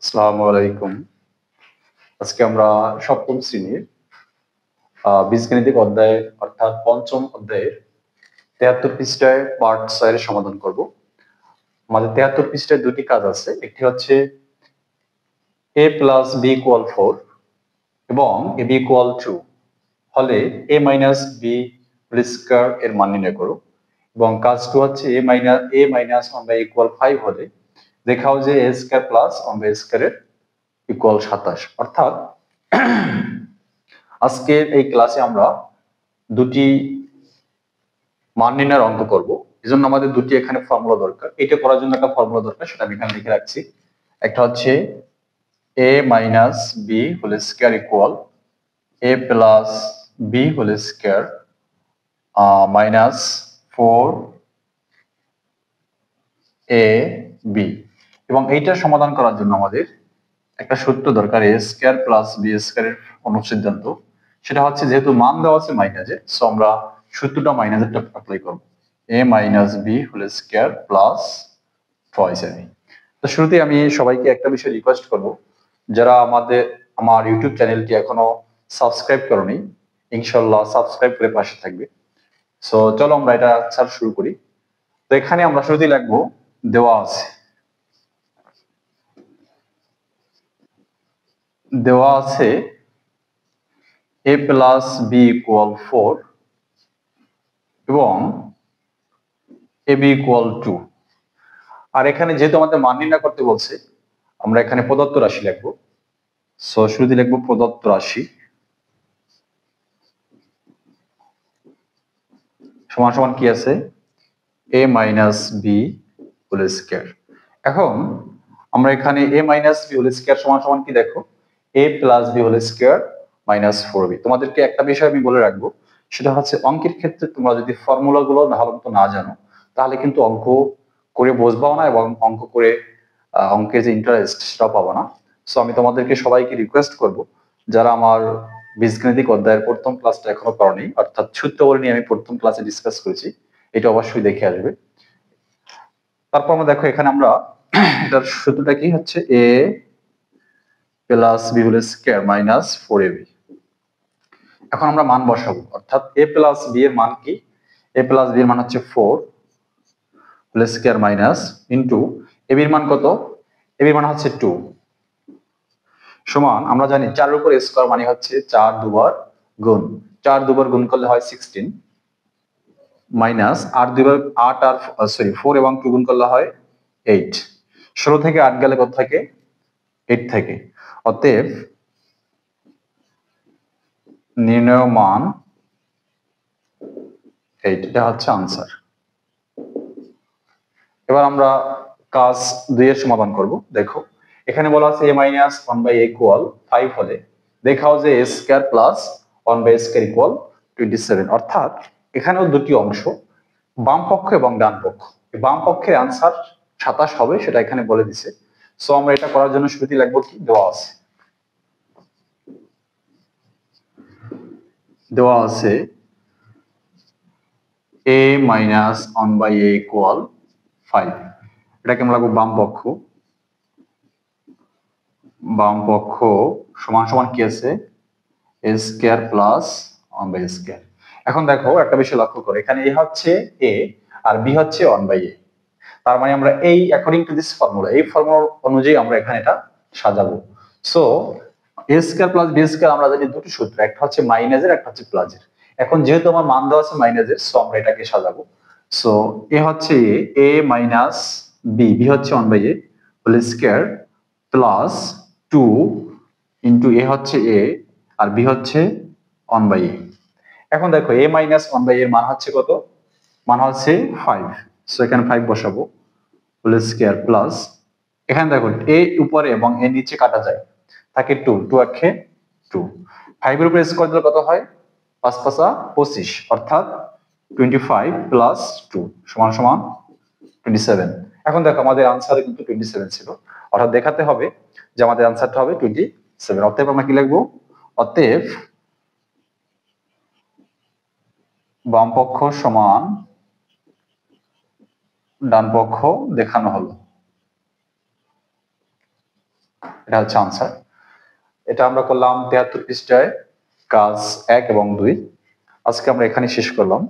আসসালামু আলাইকুম। আজকে আমরা সপ্তম শ্রেণীর বীজগাণিতিক অধ্যায় অর্থাৎ পঞ্চম অধ্যায়ের ৭৩ পৃষ্ঠায় পার্ট ৬ এর সমাধান করব। আমাদের ৭৩ পৃষ্ঠায় দুটি কাজ আছে। একটি হচ্ছে a প্লাস b ইকুয়াল 4 এবং ab ইকুয়াল 2 হলে a minus b whole square এর মান নির্ণয় করো, এবং কাজ 2 হচ্ছে a মাইনাস 1 ইকুয়াল 5 হলে দেখাও যে a স্কয়ার প্লাস 1 স্কয়ার এর ইকুয়াল ২৭। অর্থাৎ আজকের এই ক্লাসে আমরা দুটি মান নির্ণয়ের অঙ্ক করব। এজন্য আমাদের দুটি এখানে ফর্মুলা দরকার। এটা করার জন্য একটা ফর্মুলা দরকার, সেটা আমি এখানে লিখে রাখছি। একটা হচ্ছে a minus b whole square equal a plus b whole square minus 4ab, এবং এইটার সমাধান করার জন্য আমাদের একটা সূত্র দরকার, a square plus b square এর অনুসিদ্ধান্ত। সেটা হচ্ছে যেহেতু মান দেওয়া আছে মাইনাসের, সো আমরা সূত্রটা মাইনাসেরটা অ্যাপ্লাই করব। a minus b whole square plus twice ab। তো শুরুতে আমি সবাইকে একটা বিষয় রিকোয়েস্ট করব, যারা আমার ইউটিউব চ্যানেলটি এখনো সাবস্ক্রাইব করোনি, ইনশাআল্লাহ সাবস্ক্রাইব করে পাশে থাকবে। সো চলো আমরা এটা স্যার শুরু করি। তো এখানে আমরা শুরুতেই লিখবো দেওয়া আছে a প্লাস b ইকুয়াল 4 এবং ab ইকুয়াল 2। আর এখানে যেহেতু আমাদের মান নির্ণয় করতে বলছে, আমরা এখানে প্রদত্ত রাশি লিখবো। সো শুরুতে লিখবো প্রদত্ত রাশি সমান সমান কি আছে, a minus b whole square. এখন আমরা এখানে a minus b whole square সমান সমান কি দেখো, a plus b whole square minus 4b। তোমাদেরকে একটা বিষয় আমি বলে রাখবো, সেটা হচ্ছে অঙ্কের ক্ষেত্রে তোমরা যদি ফর্মুলা গুলো ভালো মতো না জানো, তাহলে কিন্তু অঙ্ক করে বুঝবাও না, এবং অঙ্ক করে অঙ্কের যে ইন্টারেস্ট সেটাও পাবো না। সো আমি তোমাদেরকে সবাইকে রিকোয়েস্ট করব, যারা আমার বীজগাণিতিক অধ্যায়ের প্রথম ক্লাসটা এখনো করনি, অর্থাৎ সূত্রাবলী নিয়ে আমি প্রথম ক্লাসে ডিসকাস করেছি, এটা অবশ্যই দেখে আসবে। তারপর আমরা দেখো এখানে আমরা এটার সূত্রটা কি হচ্ছে, a plus b whole square minus 4ab। এখন আমরা মান বসাবো, অর্থাৎ a প্লাস b এর মান কি, a প্লাস b এর মান হচ্ছে 4 whole square minus into ab এর মান কত, ab এর মান হচ্ছে 2 সমান, আমরা জানি 4 এর উপর স্কয়ার মানে হচ্ছে 4 দুবার গুণ, 4 দুবার গুণ করলে হয় 16 মাইনাস 8 দুবার 8 আর 4 এবং 2 গুণ করলে হয় 8। 16 থেকে 8 গেলে কত থাকে, 8 থাকে। অতএব নির্ণয় মান 8, এটা হচ্ছে আনসার। এবার আমরা কাজ 2 এর সমাধান করব। দেখো এখানে বলা আছে a মাইনাস 1 ইকুয়াল 5 হলে দেখাও যে a square plus 1 square equal 27। অর্থাৎ এখানেও দুটি অংশ, বাম পক্ষ এবং ডান পক্ষ। বাম পক্ষের আনসার 27 হবে, সেটা এখানে বলে দিছে। সো আমরা এটা করার জন্য শুরুতেই লিখবো কি, দেওয়া আছে a মাইনাস 1 ইকুয়াল 5। এটাকে আমরা লিখবো বাম পক্ষ সমান সমান কি আছে, a স্কয়ার প্লাস 1 স্কয়ার। এখন দেখো একটা বিষয় লক্ষ্য করো, এখানে a হচ্ছে a আর b হচ্ছে 1 a। তার মানে আমরা এই অ্যাকর্ডিং টু দিস ফর্মুলা, এই ফর্মুলা অনুযায়ী আমরা এখানে এটা সাজাবো। So a square plus b square আমরা জানি দুটো সূত্র, একটা হচ্ছে মাইনাসের, একটা হচ্ছে প্লাসের। এখন যেহেতু আমার মান দেওয়া আছে মাইনাসের, সো আমরা এটাকে সাজাবো। সো a হচ্ছে a মাইনাস b, b হচ্ছে 1 a whole square plus 2 into a হচ্ছে a আর b হচ্ছে 1 a। এখন দেখো a মাইনাস 1 এর মান হচ্ছে কত, মান হচ্ছে 5। সো এখানে 5 বসাবো হোল স্কয়ার প্লাস, এখানে দেখো a উপরে এবং a নিচে কাটা যায়, থাকে 2, 2 আক্ষে 2। 5 এর উপরে স্কয়ার দিলে কত হয়, 5 5 25, অর্থাৎ 25 প্লাস 2 সমান সমান 27। এখন দেখো আমাদের আনসারে কিন্তু 27 ছিল, অর্থাৎ দেখাতে হবে যে আমাদের আনসারটা হবে 27। অতএব আমরা কি লিখবো, অতএব বাম পক্ষ সমান ডান পক্ষ দেখানো হলো। এটা হচ্ছে আনসার। এটা আমরা করলাম 73 পৃষ্ঠায় কাজ 1 এবং 2। আজকে আমরা এখানে শেষ করলাম।